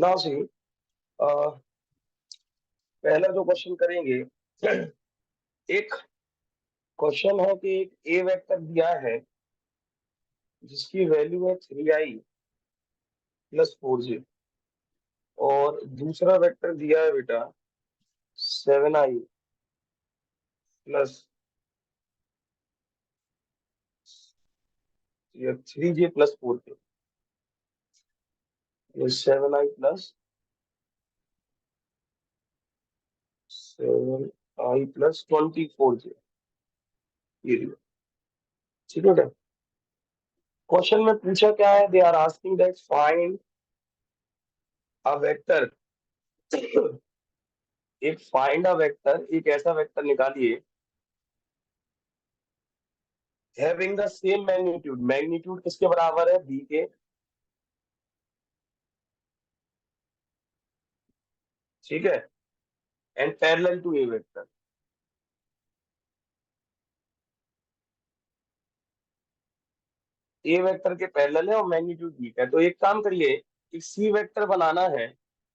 Now see, पहला जो question करेंगे, एक क्वेश्चन है कि एक ए वेक्टर दिया है जिसकी वैल्यू है 3i प्लस 4j, और दूसरा वेक्टर दिया है बेटा 7i plus 3j plus 4k। 7i plus 7i plus 24j, ये लियो। ठीक है। क्वेश्चन में पूछा क्या है, they are asking that find a vector, एक फाइंड अ वेक्टर, एक ऐसा वेक्टर निकालिए having the same magnitude, magnitude किसके बराबर है, बी के। ठीक है। And parallel to A vector, A vector के पैरेलल है और मैग्नीट्यूड बी का है। तो एक काम करिए, एक सी वेक्टर बनाना है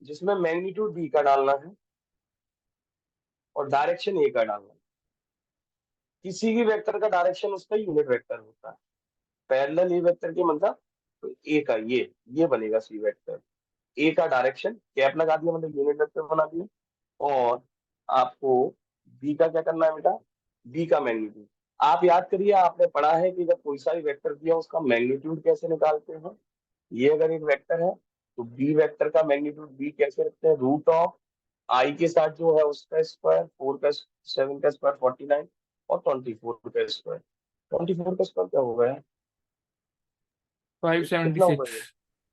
जिसमें मैग्नीट्यूड बी का डालना है और डायरेक्शन ए का डालना है। किसी भी वेक्टर का डायरेक्शन उसका यूनिट वेक्टर होता है। पैरेलल ए वेक्टर के मतलब, तो ए का ये बनेगा सी वेक्टर। ए का डायरेक्शन कैप लगा दिया, मतलब यूनिट वेक्टर बना दिया। और आपको बी का क्या करना है बेटा, बी का मैग्नीट्यूड। आप याद करिए, आपने पढ़ा है कि जब कोई सा भी वेक्टर दिया उसका मैग्नीट्यूड कैसे निकालते हैं। ये अगर एक वेक्टर है तो बी वेक्टर का मैग्नीट्यूड बी कैसे रखते हैं, रूट ऑफ आई के साथ जो है उसका स्क्वायर, 4 का 7 का स्क्वायर 49, और 24 का स्क्वायर। 24 का स्क्वायर क्या होगा यार, कितना होगा 576।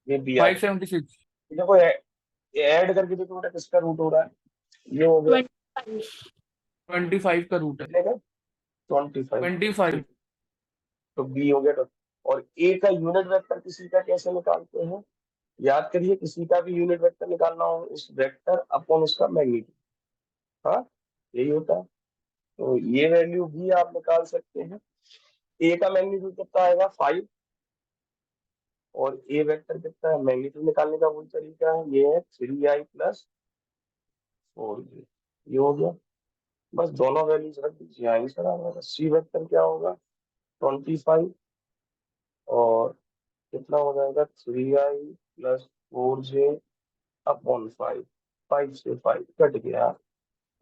ये बी आ गया। 576। देखो ऐड करके देखो बेटा किसका रूट हो रहा है, ये हो गया 25 का रूट है। कितने का, 25। 25। ठीक, तो बी हो गया। तो और ए का यूनिट वेक्टर किसी का कैसे निकालते हैं, याद करिए, किसी का भी यूनिट वेक्टर निकालना हो, उस वेक्टर अपॉन उसका मैग्नीट्यूड। हाँ, यही होता है। तो ये वैल्यू भी आप निकाल सकते हैं। ए का मैग्नीट्यूड कितना आएगा 5, और ए वेक्टर कितना है, मैग्नीट्यूड निकालने का वही तरीका है, ये है 3i प्लस 4j, ये हो गया। बस दोनों वैल्यूज रख दीजिए, आंसर आ जाएगा। सी वेक्टर क्या होगा 25, और कितना हो जाएगा 3i प्लस 4j अपॉन 5। 5 से 5 कट गया,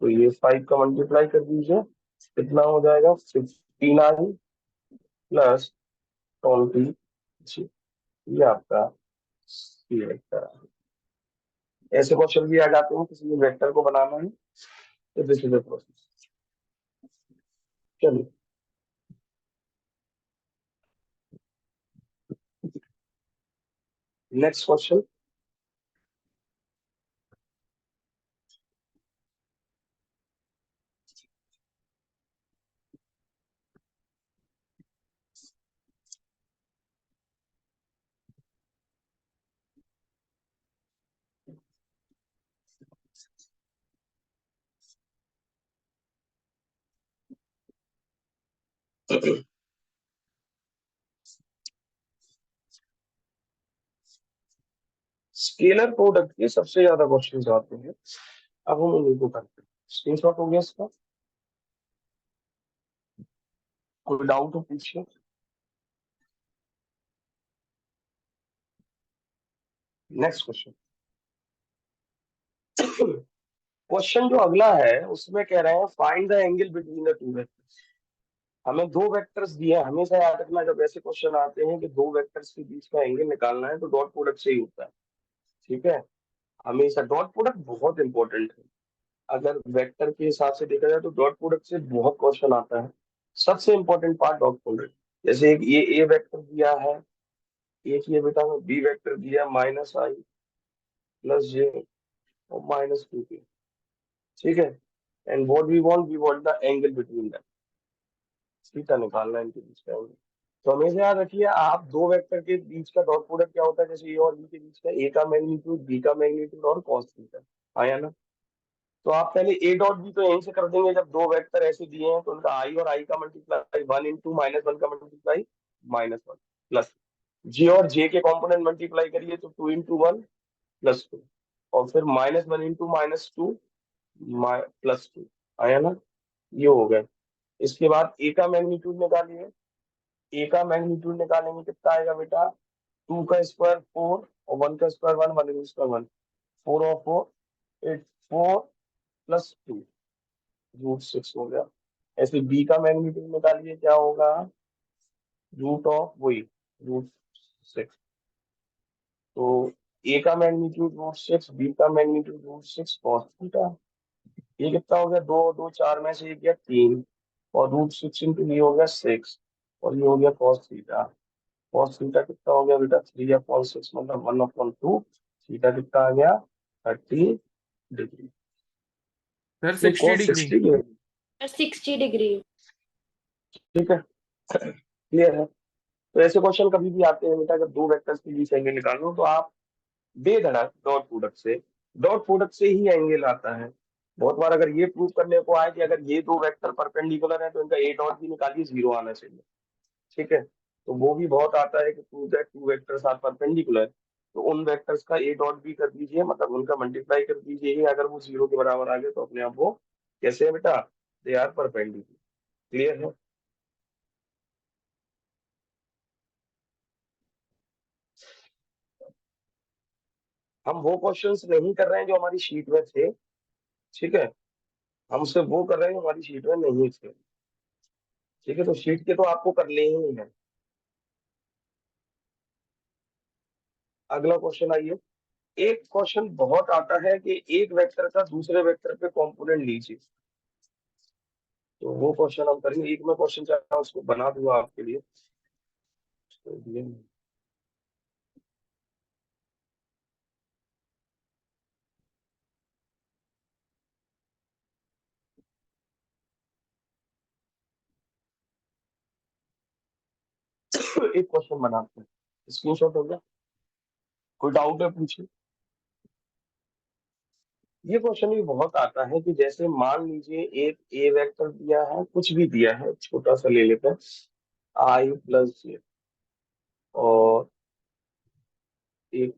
तो ये 5 का मल्टीप्लाई कर दीजिए, कितना हो जाएगा 15i प्लस 20, ये आपका सी वेक्टर है। ऐसे क्वेश्चन भी आ जाते हैं, किसी भी वेक्टर को बनाना है तो दिस इज द प्रोसेस। चलिए नेक्स्ट क्वेश्चन। स्केलर प्रोडक्ट के सबसे ज्यादा क्वेश्चन आते हैं, अब हम उन्हीं को करते हैं। स्क्रीनशॉट हो गया इसका, कोई डाउट हो पूछिए। Next question. क्वेश्चन जो अगला है उसमें कह रहे हैं find the angle between the two vectors. हमें दो वेक्टर्स दिए हैं, हमेशा याद रखना जब ऐसे क्वेश्चन आते हैं कि दो वेक्टर्स के बीच का एंगल निकालना है तो डॉट प्रोडक्ट से ही होता है। ठीक है, हमेशा डॉट प्रोडक्ट बहुत इंपॉर्टेंट है। अगर वेक्टर के हिसाब से देखा जाए तो डॉट प्रोडक्ट से बहुत क्वेश्चन आता है। सबसे इंपॉर्टेंट पार्ट डॉट प्रोडक्ट। जैसे एक ये ए वेक्टर दिया है, एक ये बेटा बी वेक्टर दिया -i प्लस j और -2k। ठीक है, and what we want the angle between them, theta निकालना है इनके बीच का एंगल। तो हमेशा याद रखिए, आप दो वेक्टर के बीच का डॉट प्रोडक्ट क्या होता है, जैसे ए और बी के बीच का, ए का मैग्नीट्यूड बी का मैग्नीट्यूड और कॉस थीटा। आया ना। तो आप पहले ए डॉट बी तो यहीं से कर देंगे, जब दो वेक्टर ऐसे दिए हैं तो उनका आई और आई का मल्टीप्लाई 1 × -1 का मल्टीप्लाई -1, प्लस जे और जे के कंपोनेंट मल्टीप्लाई करिए तो 2 × 1 +2। और फिर -1 इंटू -2 +2 आया ना, ये हो गया। इसके बाद ए का मैग्नीट्यूड निकालिए। ए का मैग्नीट्यूड निकालेंगे कितना आएगा बेटा, 2 का स्क्वायर 4 और 1 का स्क्वायर 1, 1 का स्क्वायर 1, 4 और 4 8, 4 +2 √6 हो गया। ऐसे बी का मैग्नीट्यूड निकालिए, क्या होगा, रूट ऑफ वही √6। तो ए का मैग्नीट्यूड √6, बी का मैग्नीट्यूड √6 cos थीटा। ये कितना हो गया, दो दो चार में से एक गया 3, और √6 इंटू ये हो गया 6, और ये हो गया cos थीटा। cos थीटा कितना हो गया बेटा, 3/6 मतलब 1/2। थीटा कितना आ गया, 30 डिग्री। सर ये 60 cos डिग्री। 60 है। 60 डिग्री। ठीक है, क्लियर है। तो ऐसे क्वेश्चन कभी भी आते हैं बेटा, जब दो वेक्टर्स के बीच एंगल निकालो तो आप बेधड़क डॉट प्रोडक्ट से ही एंगल आता है। बहुत बार अगर ये प्रूव करने को आए कि अगर ये दो वेक्टर परपेंडिकुलर है तो इनका ए डॉट भी निकालिए, 0 आना चाहिए। ठीक है, तो वो भी बहुत आता है कि prove that two vectors are perpendicular, तो उन वेक्टर्स का ए डॉट भी कर दीजिए, मतलब उनका मल्टीप्लाई कर दीजिए। अगर वो 0 के बराबर आ गए तो अपने आप वो कैसे है बेटा, दे आर परपेंडिकुलर। क्लियर है। हम वो क्वेश्चंस नहीं कर रहे हैं जो हमारी शीट में थे। ठीक है, हम सिर्फ वो कर रहे हैं जो हमारी शीट में नहीं थे। ठीक है, तो शीट के तो आपको करने ही है। अगला क्वेश्चन आइए। एक क्वेश्चन बहुत आता है कि एक वेक्टर का दूसरे वेक्टर पे कंपोनेंट लीजिए, तो वो क्वेश्चन हम करेंगे। एक मैं क्वेश्चन चाह रहा हूँ उसको बना दूंगा आपके लिए। तो एक क्वेश्चन बनाते हैं, स्क्रीनशॉट हो गया, कोई डाउट है पूछिए। ये क्वेश्चन भी बहुत आता है कि जैसे मान लीजिए एक ए वेक्टर दिया है, कुछ भी दिया है, छोटा सा ले लेते हैं, i+j, और एक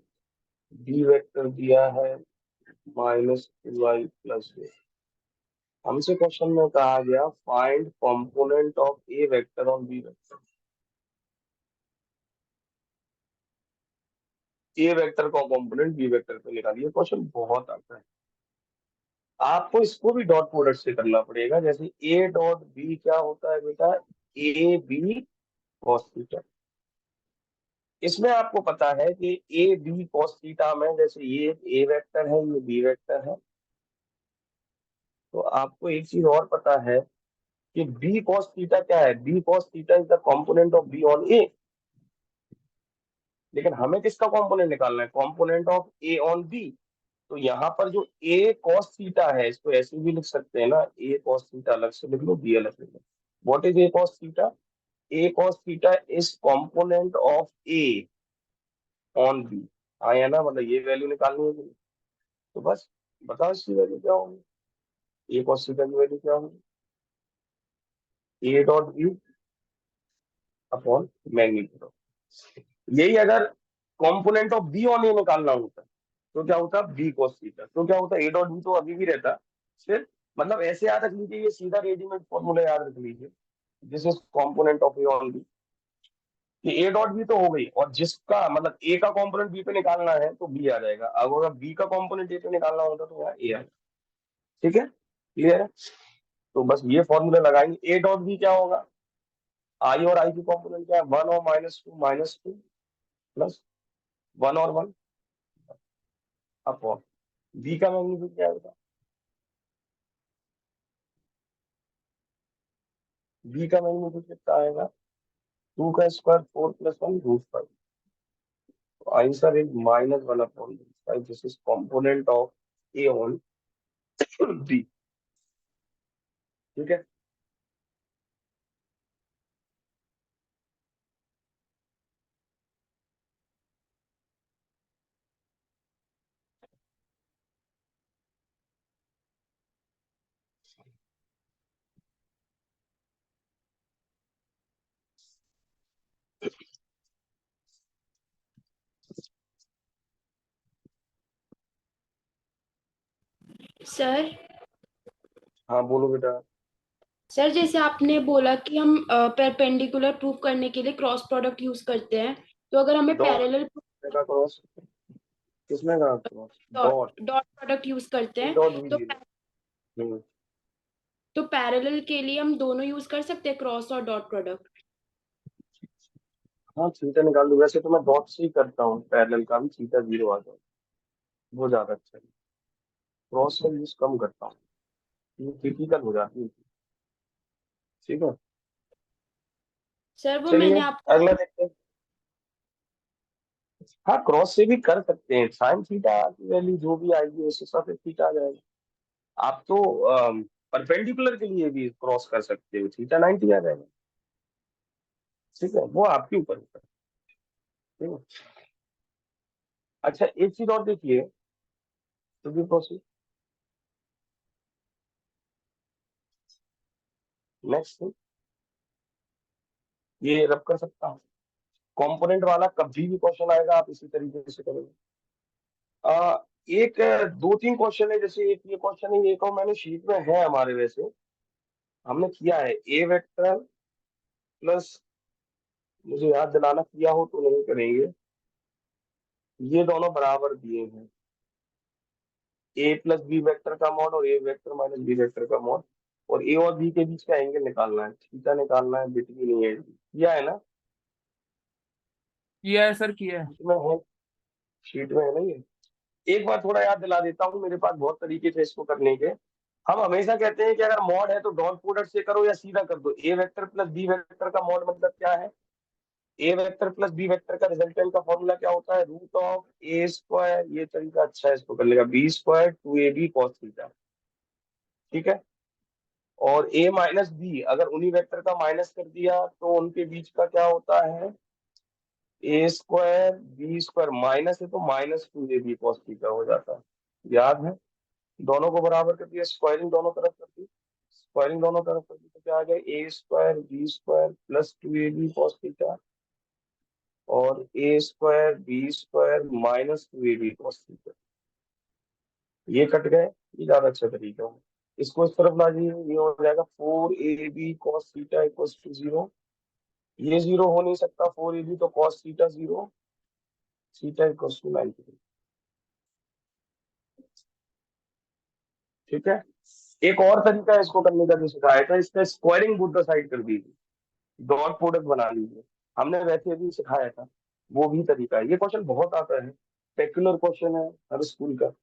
बी वेक्टर दिया है -2i+j। हमसे क्वेश्चन में कहा गया find component of A vector on B vector. A vector का कंपोनेंट बी वेक्टर पे निकालिए। क्वेश्चन बहुत आता है, आपको इसको भी डॉट प्रोडक्ट से करना पड़ेगा। जैसे ए डॉट बी क्या होता है बेटा, ए बी कॉस थीटा। इसमें आपको पता है कि ए बी कॉस थीटा में, जैसे ये ए वेक्टर है, ये बी वेक्टर है, तो आपको एक चीज और पता है कि बी कॉस थीटा क्या है, B cos theta is the component of B on A. लेकिन हमें किसका कंपोनेंट निकालना है, component of A on B. तो यहाँ पर जो ए कॉस थीटा है, इसको ऐसे भी लिख सकते हैं ना, ए कॉस थीटा अलग से लिख लो, बी अलग लिख लो। What is A cos theta, A cos theta is component of A on B. आया ना, मतलब ये वैल्यू निकालनी है। तो बस बताओ इसकी वैल्यू क्या होगी, ए कॉस थीटा की वैल्यू क्या होगी, A dot B upon magnitude. यही अगर component of B on A निकालना होता तो क्या होता, बी कॉस थीटा, तो क्या होता, ए डॉट बी तो अभी भी रहता। फिर मतलब ऐसे याद रख लीजिए, ये सीधा रेडीमेड फॉर्मूला याद रख लीजिए, this is component of A on B, कि ए डॉट बी तो हो गई, और जिसका मतलब ए का कंपोनेंट बी पे निकालना है तो बी आ जाएगा। अब अगर बी का कंपोनेंट ए पे निकालना होता तो यहाँ ए आएगा। ठीक है, क्लियर है। तो बस ये फॉर्मूला लगाएंगे। ए डॉट बी क्या होगा, आई और आई की कंपोनेंट क्या है, 1 और -2 प्लस 1 और 1 अपॉन बी का मैग्नीट्यूड क्या होगा, बी का मैग्नीट्यूड कितना आएगा, 2 का स्क्वायर 4 + 1 √5। तो answer is -1/5। This is component of A on B. ठीक है, सर हाँ बोलो बेटा। सर जैसे आपने बोला कि हम परपेंडिकुलर प्रूफ करने के लिए क्रॉस प्रोडक्ट यूज करते हैं, तो अगर हमें डॉट पैरेलल का क्रॉस, किसमें का cross? Dot. Dot product use करते ए हैं, डॉट बी तो जीरो। तो पैरेलल के लिए हम दोनों यूज कर सकते हैं, क्रॉस और डॉट प्रोडक्ट। हाँ थीटा निकाल दो, वैसे तो मैं डॉट से ही करता हूँ पैरेलल का भी, थीटा जीरो आ जाए वो ज्यादा अच्छा है। क्रॉस का यूज कम करता हूँ, ये क्रिटिकल हो जाती है। ठीक है, सर वो चलिए मैंने आपको अगला देखते हैं। हाँ क्रॉस से भी कर सकते हैं, साइन थीटा की वैल्यू जो भी आएगी उस हिसाब से थीटा आ जाएगा। आप तो परपेंडिकुलर के लिए भी क्रॉस कर सकते हो, थीटा 90 आ जाएगा। ठीक है, वो आपके ऊपर है। ठीक है, अच्छा एक चीज और देखिए, तो भी प्रोसीड। नेक्स्ट ये रब कर सकता हूँ, कंपोनेंट वाला कभी भी क्वेश्चन आएगा आप इसी तरीके से करेंगे। एक दो तीन क्वेश्चन है, जैसे एक ये क्वेश्चन है, एक और मैंने शीट में है हमारे, वैसे हमने किया है ए वेक्टर प्लस, मुझे याद दिलाना किया हो तो नहीं करेंगे, ये दोनों बराबर दिए हैं, ए प्लस बी वेक्टर का मॉड और ए वेक्टर माइनस बी वेक्टर का मॉड, और ए और बी के बीच का एंगल निकालना है, थीटा निकालना है, बिट भी नहीं है, किया है ना? किया है सर, किया है। शीट में है, शीट में है ना ये। एक बार थोड़ा याद दिला देता हूँ, मेरे पास बहुत तरीके थे इसको करने के। हम हमेशा कहते हैं कि अगर मॉड है तो डॉट प्रोडक्ट से करो या सीधा कर दो। ए वेक्टर प्लस बी वेक्टर का मॉड मतलब क्या है? ए वेक्टर प्लस बी वेक्टर का रिजल्टेंट का फॉर्मूला क्या होता है? रूट ऑफ ए स्क्वायर, ये तरीका अच्छा है इसको करने का, B square two A B cos theta. ठीक है, और ए माइनस बी अगर उन्हीं वेक्टर का माइनस कर दिया तो उनके बीच का क्या होता है? A square B square, minus है तो minus two A B cos theta हो जाता है। याद है? दोनों को बराबर कर दिया, स्क्वायरिंग दोनों तरफ कर दी, स्क्वायरिंग दोनों तरफ कर दी तो क्या आ गया? A square B square plus two A B cos theta, और A square B square minus two A B cos theta. ये कट गए, ये ज्यादा अच्छा तरीका है। इसको इस तरफ ला जाइए, ये हो जाएगा four A B cos theta equals to zero. ये जीरो हो नहीं सकता, फोर ए बी तो cos theta zero, theta equals to 90। ठीक है, एक और तरीका है इसको करने का जो सिखाया था, इसका स्क्वायरिंग बुद्ध साइड कर दीजिए, डॉट प्रोडक्ट बना लीजिए, हमने वैसे भी सिखाया था, वो भी तरीका है। ये क्वेश्चन बहुत आता है, पेक्युलर क्वेश्चन है हर स्कूल का,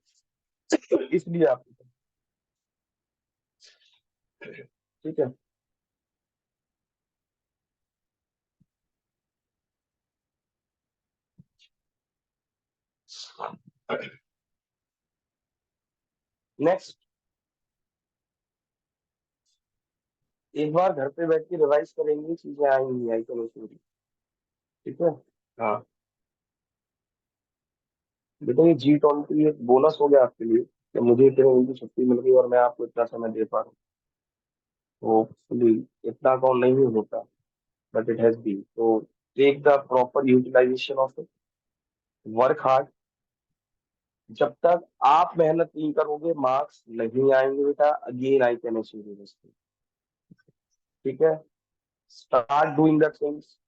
इसलिए आप, ठीक है। नेक्स्ट, एक बार घर पे बैठ के रिवाइज करेंगे, चीजें आएंगी, आई तो नहीं। ठीक है, हाँ बेटा ये G20 एक बोनस हो गया आपके लिए, कि मुझे इतने दिन की छुट्टी मिल गई और मैं आपको इतना समय दे पा रहा हूँ। होपफुली इतना कौन नहीं होता, बट इट हैज बीन, तो take the proper utilization of it, work hard. जब तक आप मेहनत नहीं करोगे मार्क्स नहीं आएंगे बेटा, again I can achieve this. ठीक है, start doing the things,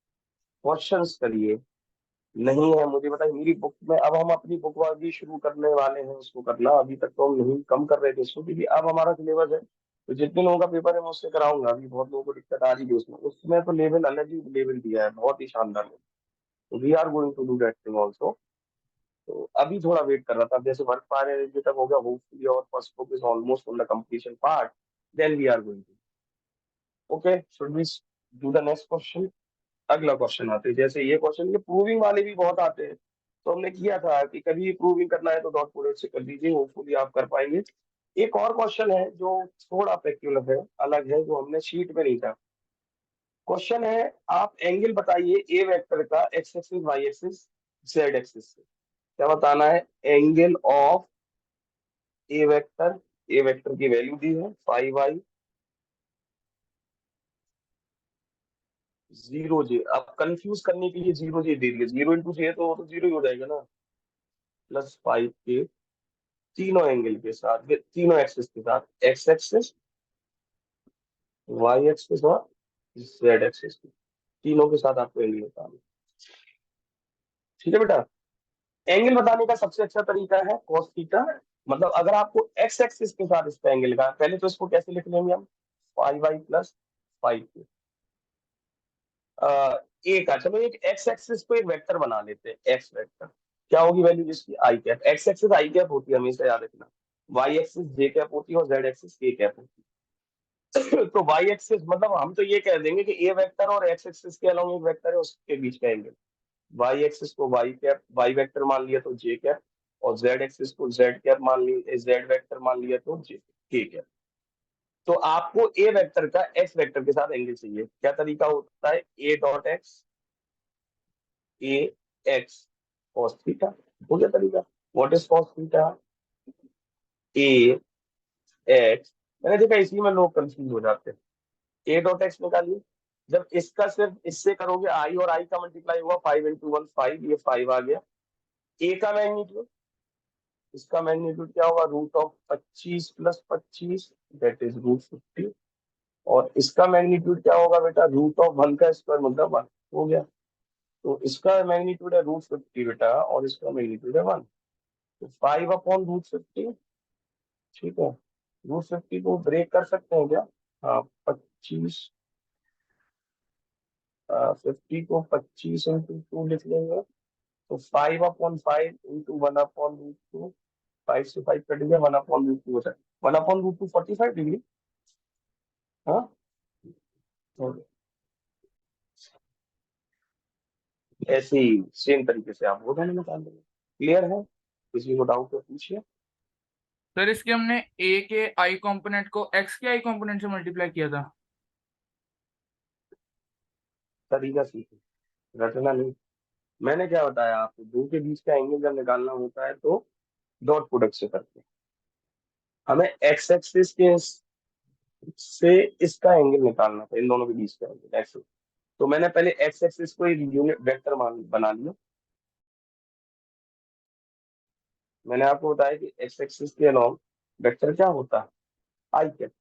questions करिए। नहीं है मुझे बताइए, मेरी बुक में अब हम अपनी बुक वर्क शुरू करने वाले हैं उसको करना, अभी तक तो हम नहीं कम कर रहे थे इसको, क्योंकि अब हमारा सिलेबस है, तो जितने लोगों का पेपर है मैं उससे कराऊंगा। अभी बहुत लोगों को दिक्कत आ रही है उसमें, तो लेवल अलग ही लेवल दिया है, बहुत ही शानदार है, तो we are going to do that thing also. तो अभी थोड़ा वेट कर रहा था, जैसे वर्क पाने तक हो गया होपफुली, और first book is almost on the completion part, then we are going to, okay should we do the next question. अगला क्वेश्चन आते हैं, जैसे ये क्वेश्चन, ये प्रूविंग वाले भी बहुत आते हैं, तो हमने किया था कि कभी प्रूविंग करना है तो डॉट प्रोडक्ट से कर दीजिए, होपफुली आप कर पाएंगे। एक और क्वेश्चन है जो थोड़ा पेक्युलर है, अलग है, जो हमने शीट में नहीं था। क्वेश्चन है, आप एंगल बताइए ए वेक्टर का X axis Y axis Z axis से। क्या बताना है? Angle of A vector, A vector की वैल्यू दी है 5y, जीरो जे, अब कंफ्यूज करने के लिए जीरो जे दे दिया, जीरो इंटू जे तो जीरो ही हो जाएगा ना, प्लस 5k तीनों एंगल के साथ, तीनों एक्सिस के साथ, एक्स एक्सिस, वाई एक्सिस और जेड एक्सिस, तीनों के साथ आपको एंगल बताना। ठीक है बेटा। एंगल बताने का सबसे अच्छा तरीका है cos थीटा। मतलब अगर आपको एक्स एक्सिस के साथ इसका एंगल का, पहले तो इसको कैसे लिख लेंगे हम, पाई वाई प्लस फाइव ए का। चलो एक एक्स एक्सिस को एक वेक्टर बना लेते हैं, एक्स वेक्टर। क्या होगी वैल्यू जिसकी, आई कैप। एक्स एक्सिस आई कैप होती है, हमेशा याद रखना। वाई एक्सिस जे कैप होती है और जेड एक्सिस के कैप होती है। तो वाई एक्सिस मतलब हम तो ये कह देंगे कि ए वेक्टर और एक्स एक्सिस के अलॉन्ग एक वेक्टर है, उसके बीच का एंगल। वाई एक्सिस को वाई कैप, वाई वेक्टर मान लिया तो जे कैप, और जेड एक्सिस को जेड कैप मान लिया, जेड वेक्टर मान लिया तो जे के कैप। तो आपको ए वेक्टर का एक्स वेक्टर के साथ एंगल चाहिए। क्या तरीका होता है, ए डॉट एक्स, ए एक्स कॉस थीटा, हो गया तरीका। What is cos theta, A x. मैंने देखा इसी में लोग कंफ्यूज हो जाते हैं। ए डॉट एक्स निकालिए, जब इसका सिर्फ इससे करोगे, आई और आई का मल्टीप्लाई हुआ, 5 × 1 5, ये 5 आ गया। ए का मैग्नीट्यूड, इसका मैग्नीट्यूड क्या होगा, √25 + 25, दैट इज √50। और इसका मैग्नीट्यूड क्या होगा बेटा, √1 का स्क्वायर मतलब 1, हो गया। तो इसका मैग्नीट्यूड है √50 बेटा, और इसका मैग्नीट्यूड है 1। तो 5/√50, ठीक है। √50 को ब्रेक कर सकते हैं क्या, हाँ 25, 50 को 25 × 2 लिख लेंगे। तो 5/5 × 1/√2, 5 से 5 कट गया, 1/√2 होता है, 1/√2 45 डिग्री। हाँ, तो ऐसे ही सेम तरीके से आप वो वैल्यू निकाल देंगे। क्लियर है, किसी को डाउट तो पूछिए। सर इसके हमने ए के आई कंपोनेंट को एक्स के आई कंपोनेंट से मल्टीप्लाई किया था। तरीका सीखिए, रटना नहीं। मैंने क्या बताया आपको, दो के बीच का एंगल जब निकालना होता है तो डॉट प्रोडक्ट से करते हैं। हमें एक्स एक्सिस के से इसका एंगल निकालना था, इन दोनों के बीच का एंगल एक्स। तो मैंने पहले एक्स एक्सिस को एक यूनिट वेक्टर मान बना लिया। मैंने आपको बताया कि एक्स एक्सिस के अलॉन्ग वेक्टर क्या होता है, आई कैप।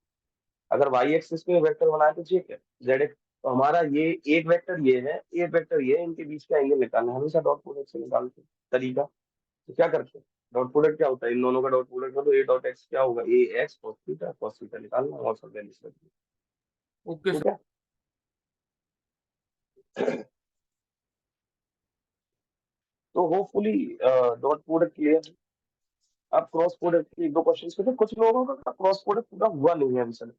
अगर वाई एक्सिस को वेक्टर बनाए तो जे कैप, जेड एक्स। तो हमारा ये एक वेक्टर ये है, एक वेक्टर ये है, इनके बीच का एंगल निकालना है, हमेशा डॉट प्रोडक्ट से निकालते हैं। तरीका, तो क्या करते हैं, डॉट प्रोडक्ट क्या होता है, इन दोनों का डॉट प्रोडक्ट हो तो ए डॉट एक्स क्या होगा, ए एक्स कॉस थीटा निकालना और सब वैल्यूज रखनी। Okay sir. ठीक है। तो होपफुली डॉट प्रोडक्ट क्लियर। अब क्रॉस प्रोडक्ट के एक दो क्वेश्चन थे, कुछ लोगों का क्रॉस प्रोडक्ट पूरा हुआ नहीं है अभी सर।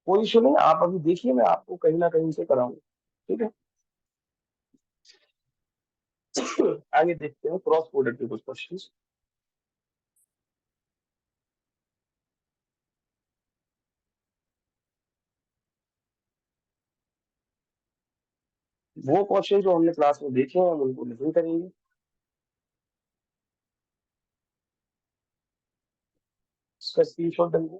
कोई इशू नहीं, आप अभी देखिए, मैं आपको कहीं ना कहीं से कराऊंगा। ठीक है। आगे देखते हैं क्रॉस प्रोडक्ट के कुछ क्वेश्चन। वो क्वेश्चन जो हमने क्लास में देखे हैं हम उनको नहीं करेंगे। इसका स्क्रीनशॉट देंगे।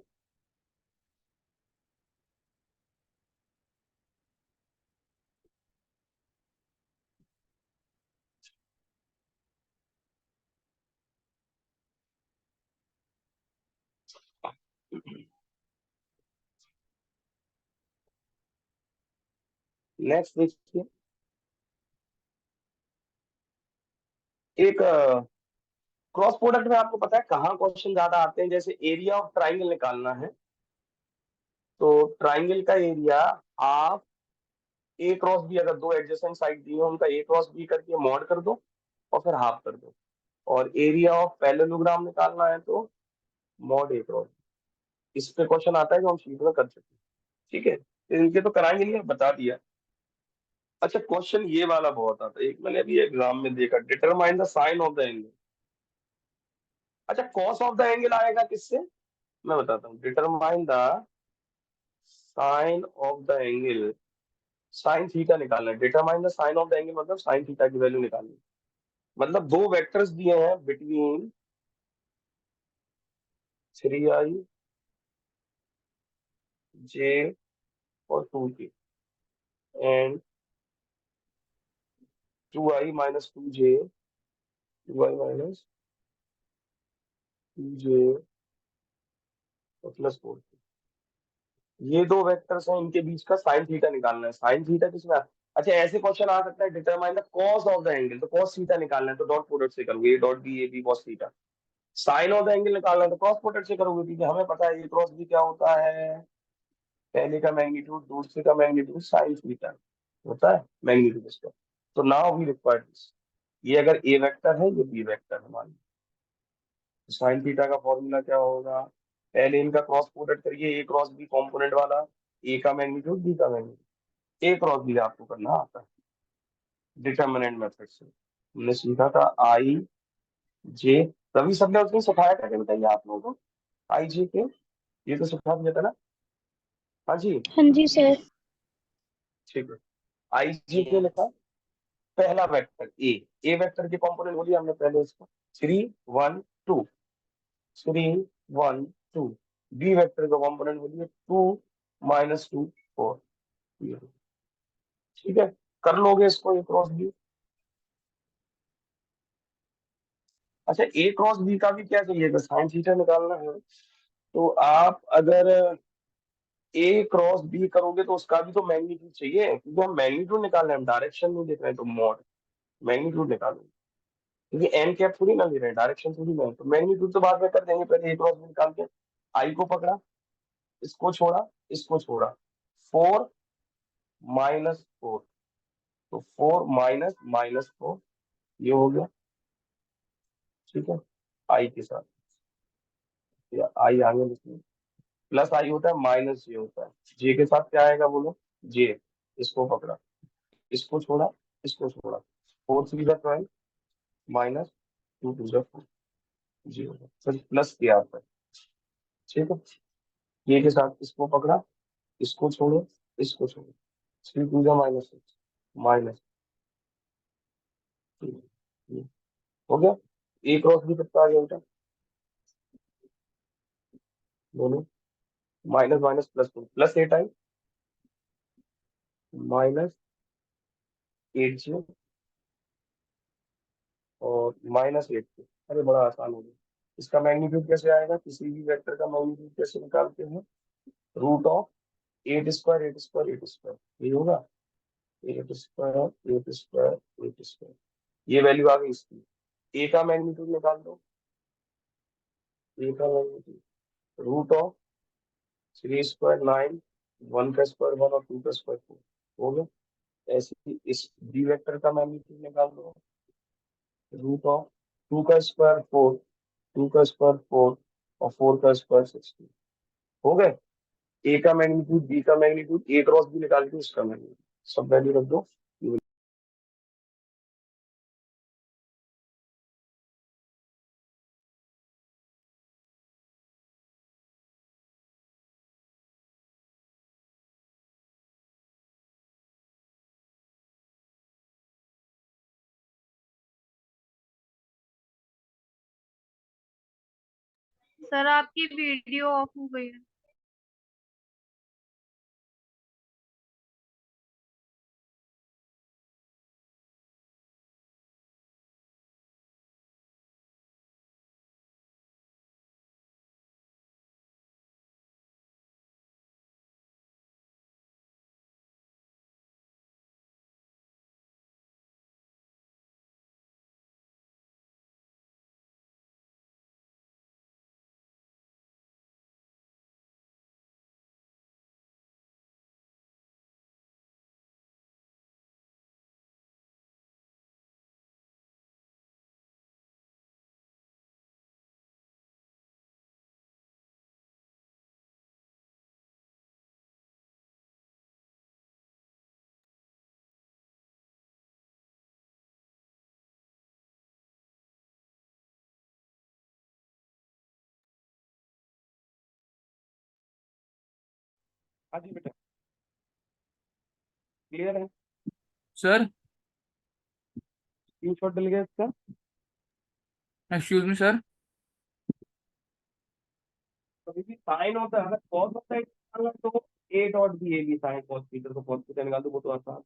नेक्स्ट देखिए, एक क्रॉस प्रोडक्ट में आपको पता है कहाँ क्वेश्चन ज्यादा आते हैं, जैसे एरिया ऑफ ट्राइंगल निकालना है। तो ट्राइंगल का एरिया आप ए क्रॉस बी, अगर दो एडजेसेंट साइड दी हो उनका ए क्रॉस बी करके मॉड कर दो और फिर हाफ कर दो। और एरिया ऑफ पैरेललोग्राम निकालना है तो मॉड ए क्रॉस। इस पे क्वेश्चन आता है जो हम शीट में कर सकते हैं। ठीक है, तो इनके तो कराएंगे नहीं, बता दिया। अच्छा, क्वेश्चन ये वाला बहुत आता है, एक मैंने अभी एग्जाम में देखा, determine the sine of the angle. अच्छा, कॉस ऑफ द एंगल आएगा किससे, मैं बताता हूँ। Determine the sine of the angle, sine theta निकालना है। Determine the sine of the angle मतलब साइन थीटा की वैल्यू निकालनी है। मतलब दो वेक्टर्स दिए हैं बिटवीन 3i जे और 2k and 2i - 2j, 2i - J plus 4, ये दो वेक्टर्स हैं, इनके बीच का साइन थीटा निकालना है। साइन थीटा किसमें अच्छा ऐसे क्वेश्चन आ सकता है, determine the cos of the angle, तो कॉस थीटा निकालना है तो डॉट प्रोडक्ट से करोगे, A dot B, A B cos theta. Sine of the angle निकालना है तो क्रॉस प्रोडक्ट से करोगे, क्योंकि हमें पता है ये क्रॉस भी क्या होता है, पहले का मैग्नीट्यूड दूसरे का मैग्नीट्यूड साइन थीटा होता है मैग्नीट्यूड इसका। तो नाउ वी रिक्वायर दिस, ये अगर ए वेक्टर है, ये बी वेक्टर है मान लो, तो साइन थीटा का फॉर्मूला क्या होगा, पहले इनका क्रॉस प्रोडक्ट करिए, ए क्रॉस बी कॉम्पोनेंट वाला, ए का मैग्नीट्यूड बी का मैग्नीट्यूड, ए क्रॉस बी आपको करना आता है डिटर्मिनेंट मेथड से। हमने सीखा था आई जे, रवि सर ने उसने सिखाया था क्या, बताइए आप लोगों को आई जे के, ये तो सिखा दिया था ना। हाँ जी, हाँ जी सर। ठीक है। आई जे के लिखा, पहला वेक्टर ए, ए वेक्टर के कंपोनेंट बोलिए हमने पहले इसको, 3 1 2, 3 1 2, बी वेक्टर का कंपोनेंट बोलिए 2 -2 4, ठीक है। कर लोगे इसको ए क्रॉस बी। अच्छा ए क्रॉस बी का भी क्या चाहिए, साइन थीटा निकालना है, तो आप अगर ए क्रॉस बी करोगे तो उसका भी तो मैग्नीट्यूड चाहिए, क्योंकि हम मैग्नीट्यूड निकाल रहे हैं, हम डायरेक्शन नहीं देख रहे हैं, तो मॉड मैग्नीट्यूड निकालोगे, क्योंकि एन कैप थोड़ी ना ले रहे हैं, डायरेक्शन थोड़ी ना है, तो मैग्नीट्यूड तो बाद में कर देंगे, पहले ए क्रॉस बी निकाल के। आई को पकड़ा, इसको छोड़ा, इसको छोड़ा, 4 -4, तो 4 -4, ये हो गया, ठीक है। आई के साथ या आई आगे लिखिए, प्लस आई होता है माइनस जे होता है, जे के साथ क्या आएगा बोलो, जे, इसको पकड़ा, इसको छोड़ा, इसको छोड़ा, 4 3 12 -2 2 4, जी होगा, फिर प्लस किया आपका, ठीक है। ये के साथ इसको पकड़ा, इसको छोड़ो, इसको छोड़ो, 3 2 -6 माइनस, ये हो गया। ए क्रॉस भी कितना आ गया बेटा, दोनों माइनस माइनस प्लस, प्लस 8 आई -8 जे और -8 के, अरे बड़ा आसान हो गया। इसका मैग्नीट्यूड कैसे आएगा, किसी भी वेक्टर का मैग्नीट्यूड कैसे निकालते हैं, root of 8 square 8 square 8 square, ये होगा 8 स्क्वायर 8 स्क्वायर 8 स्क्वायर, ये वैल्यू आ गई इसकी। ए का मैग्नीट्यूड निकाल दो, ए का मैग्नीट्यूड रूट ऑफ 3 स्क्वायर 9, 1 का स्क्वायर 1 और 2 का स्क्वायर 4, हो गया। ऐसे ही इस बी वेक्टर का मैग्नीट्यूड निकाल दो, रूट ऑफ 2 का स्क्वायर 4, 2 का स्क्वायर 4 और 4 का स्क्वायर 16, हो गए। ए का मैग्नीट्यूड बी का मैग्नीट्यूड, ए क्रॉस बी निकाल के उसका मैग्नीट्यूड, सब वैल्यू रख दो। सर आपकी वीडियो ऑफ हो गई है। हाँ जी बेटा, क्लियर है, सर स्क्रीनशॉट डल गया इसका। Excuse me sir. कभी भी साइन होता है, अगर कॉस होता है तो A dot B, A B sine cos theta, तो कॉस थीटा निकाल दो, वो तो आसान।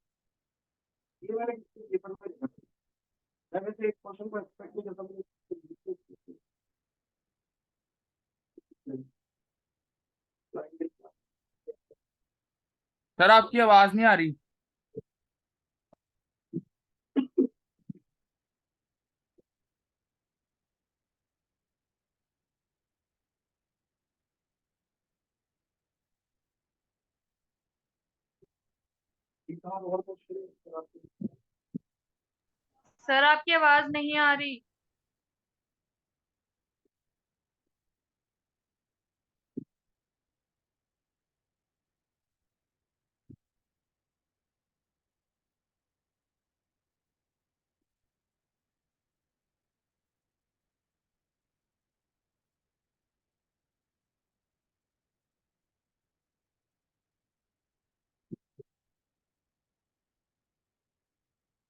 ये मैंने पेपर में लिखा था। मैं वैसे एक क्वेश्चन को एक्सपेक्ट नहीं करता, सर आपकी आवाज नहीं आ रही। सर आपकी आवाज नहीं आ रही।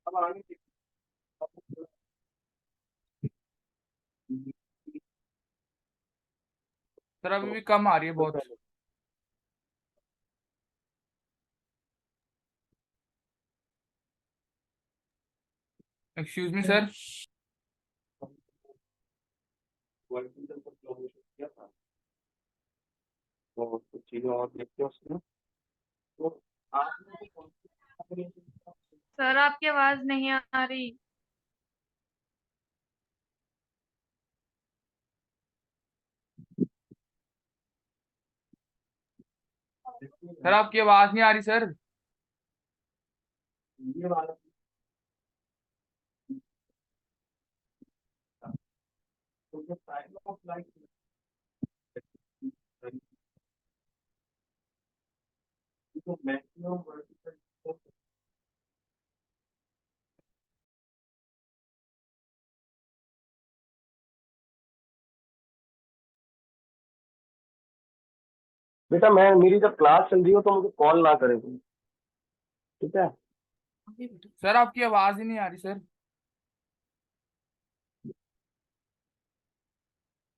अब आगे सर अभी भी कम आ रही है तो बहुत। पहले एक्सक्यूज मी सर। वर्किंग पर किया था, तो कुछ चीजें और देखते हैं उसमें। तो आपने तो कौन सी सर आपकी आवाज नहीं आ रही। सर आपकी आवाज नहीं आ रही सर। ये वाला तो जो टाइम ऑफ लाइफ तो मैक्सिमम वर्टिकल बेटा, मैं मेरी जब क्लास चल रही हो तो मुझे कॉल ना करें तुम, ठीक है? सर आपकी आवाज ही नहीं आ रही सर।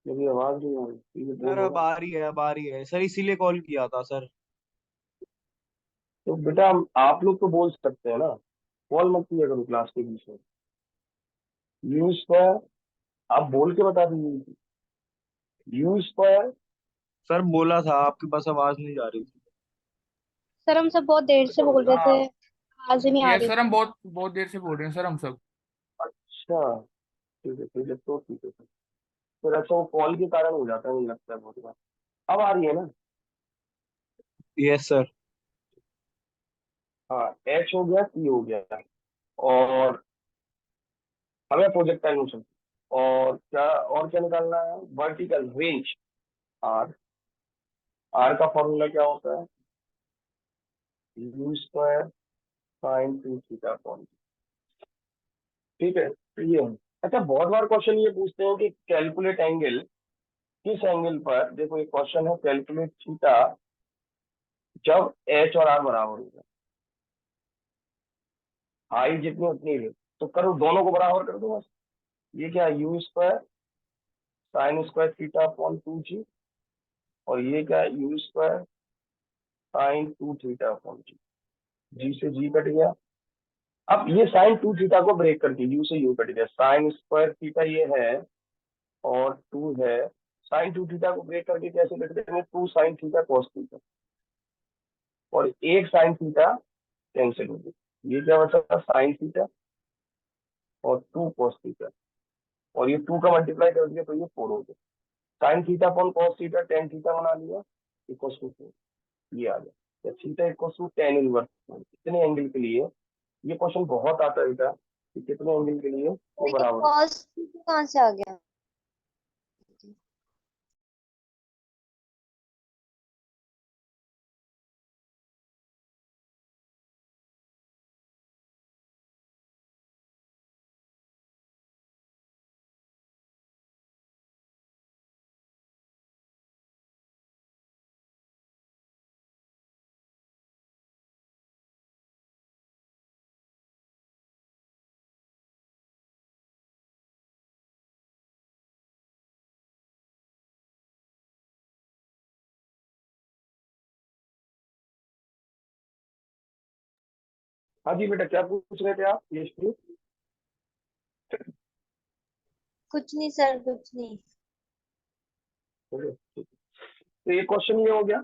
मेरी आवाज नहीं आ रही, ये सर बोलो अब ना। आ रही है, अब आ रही है सर, इसीलिए कॉल किया था सर। तो बेटा आप लोग तो बोल सकते हैं ना, कॉल मत किया करो क्लास के बीच में। यूज पर आप बोल के बता दीजिए। यूज पर सर बोला था, आपके पास आवाज नहीं जा रही थी। सर हम सब बहुत देर से बोल रहे थे, हाँ, आवाज ही नहीं आ ये रही सर हम थी। बहुत बहुत देर से बोल रहे हैं सर हम सब। अच्छा, ठीक है तो ठीक है फिर। अच्छा, वो कॉल के कारण हो जाता है, मुझे लगता है बहुत बार। अब आ रही है ना? Yes sir. हाँ, एच हो गया, टी हो गया, और हमें प्रोजेक्टाइल मोशन, और क्या, और क्या निकालना है? Vertical range, R. आर का फॉर्मूला क्या होता है? U square sine two theta upon, ठीक है? तो ये है। अच्छा, बहुत बार क्वेश्चन ये पूछते हैं कि कैलकुलेट एंगल, किस एंगल पर, देखो ये क्वेश्चन है, कैलकुलेट थीटा जब एच और आर बराबर होगा, हाइट जितनी उतनी ही, तो करो दोनों को बराबर कर दो बस। ये क्या है? U square sine square theta upon 2g, और ये क्या है? U square sine 2 theta upon g. G से जी कट गया। अब ये साइन 2 थीटा को ब्रेक करके यू से यू कट गया, साइन स्क्वायर थीटा ये है और 2 है। साइन 2 थीटा को ब्रेक करके कैसे लिख देंगे? 2 साइन थीटा कॉस थीटा, और एक साइन थीटा कैंसिल हो गई। ये क्या बचा? साइन थीटा और 2 कॉस थीटा, और ये 2 का मल्टीप्लाई कर दिया तो ये 4 हो गया। Sine theta upon cos theta tan theta बना लिया, इक्वल टू 4। ये आ गया, या theta equal to tan inverse. कितने एंगल के लिए? ये क्वेश्चन बहुत आता है बेटा, कि कितने एंगल के लिए वो ये बराबर है। कॉस कहाँ से आ गया? हाँ जी बेटा, क्या पूछ रहे थे आप? ये प्लीज। कुछ नहीं सर, कुछ नहीं। तो ये क्वेश्चन ये हो गया।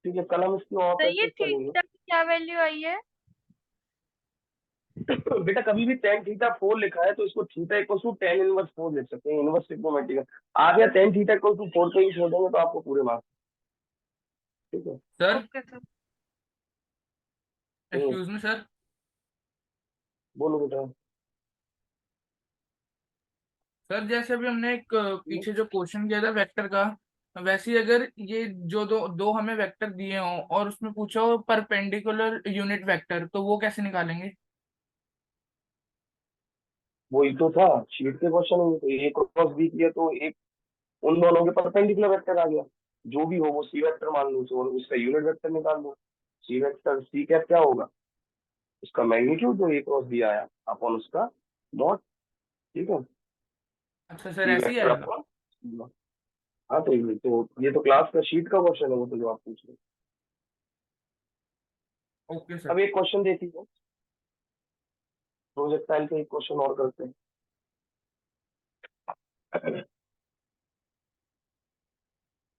ठीक है, कल हम इसकी और सर ये प्रैक्टिस करेंगे। थीटा की क्या वैल्यू आई है? बेटा कभी भी tan थीटा 4 लिखा है तो इसको theta equal to tan inverse 4 लिख सकते हैं, इनवर्स ट्रिग्नोमेट्री का। आ गया tan थीटा इक्वल टू 4 पे ही छोड़ देंगे तो आपको पूरे मार्क्स। ठीक है। Sir okay sir. Excuse me sir, बोलो बेटा। सर जैसे अभी हमने एक पीछे जो क्वेश्चन किया था वेक्टर का, वैसे ही अगर ये जो दो दो हमें वेक्टर दिए हों और उसमें पूछा हो परपेंडिकुलर यूनिट वेक्टर, तो वो कैसे निकालेंगे? वही तो था शीट के क्वेश्चन में, तो ए क्रॉस बी किया तो एक उन दोनों के परपेंडिकुलर वेक्टर आ गया, जो भी हो वो सी वेक्टर मान लो, तो उसका यूनिट वेक्टर निकाल लो। सी वेक्टर सी कैप क्या होगा, उसका मैग्नीट्यूड जो ए क्रॉस बी आया अपॉन उसका मॉड। ठीक है, अच्छा सर, सी ऐसे ही वेक्टर आएगा? अपॉन। हाँ तो ये तो क्लास का शीट का क्वेश्चन है, वो तो जो आप पूछ रहे ओके हो। सर। अब एक क्वेश्चन देखिए, प्रोजेक्टाइल का एक क्वेश्चन और करते हैं।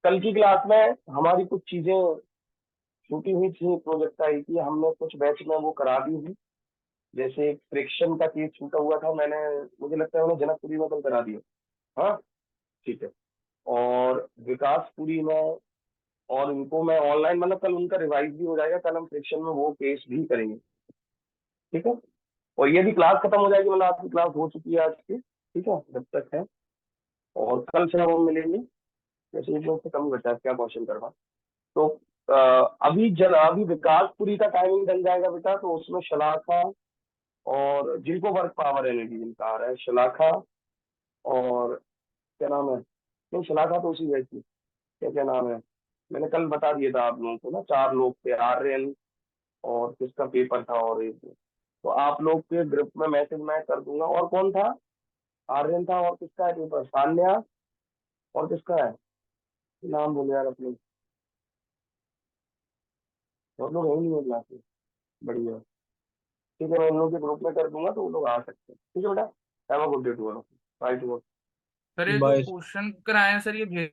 कल की क्लास में हमारी कुछ चीजें छूटी हुई थी प्रोजेक्टाइल की, हमने कुछ बैच में वो करा दी हुई। जैसे फ्रिक्शन का केस छूटा हुआ था, मैंने मुझे लगता है उन्हें जनकपुरी में कल करा दिया। हाँ ठीक है। और विकासपुरी में, और इनको मैं ऑनलाइन मतलब कल उनका रिवाइज भी हो जाएगा, कल हम फ्रिक्शन में वो केस भी करेंगे। ठीक है। और ये भी क्लास खत्म हो जाएगी, मतलब आपकी क्लास हो चुकी है आज की। ठीक है, जब तक है। और कल से हम मिलेंगे, जैसे एक से कम बचा है क्या क्वेश्चन करवा। तो अभी विकासपुरी का टाइमिंग डल जाएगा बेटा, तो उसमें शलाखा और जिनको वर्क पावर एनर्जी जिनका आ रहा है, शलाखा और क्या नाम है, नहीं शलाखा तो उसी वैसी, क्या क्या नाम है, मैंने कल बता दिया था आप लोगों को ना, 4 लोग थे, आर्यन और किसका पेपर था और एक, तो आप लोग के ग्रुप में मैसेज मैं कर दूंगा। और कौन था, आर्यन था और किसका है पेपर, सान्या और किसका है, नाम बोले यार अपने, बहुत लोग हैं ही नहीं क्लास में। बढ़िया। ठीक है, मैं इन लोगों के ग्रुप में कर दूंगा तो वो लोग आ सकते हैं। ठीक है बेटा, have a good day to all, bye too. Sir ये जो बाय। क्वेश्चन कराए हैं सर, ये भेज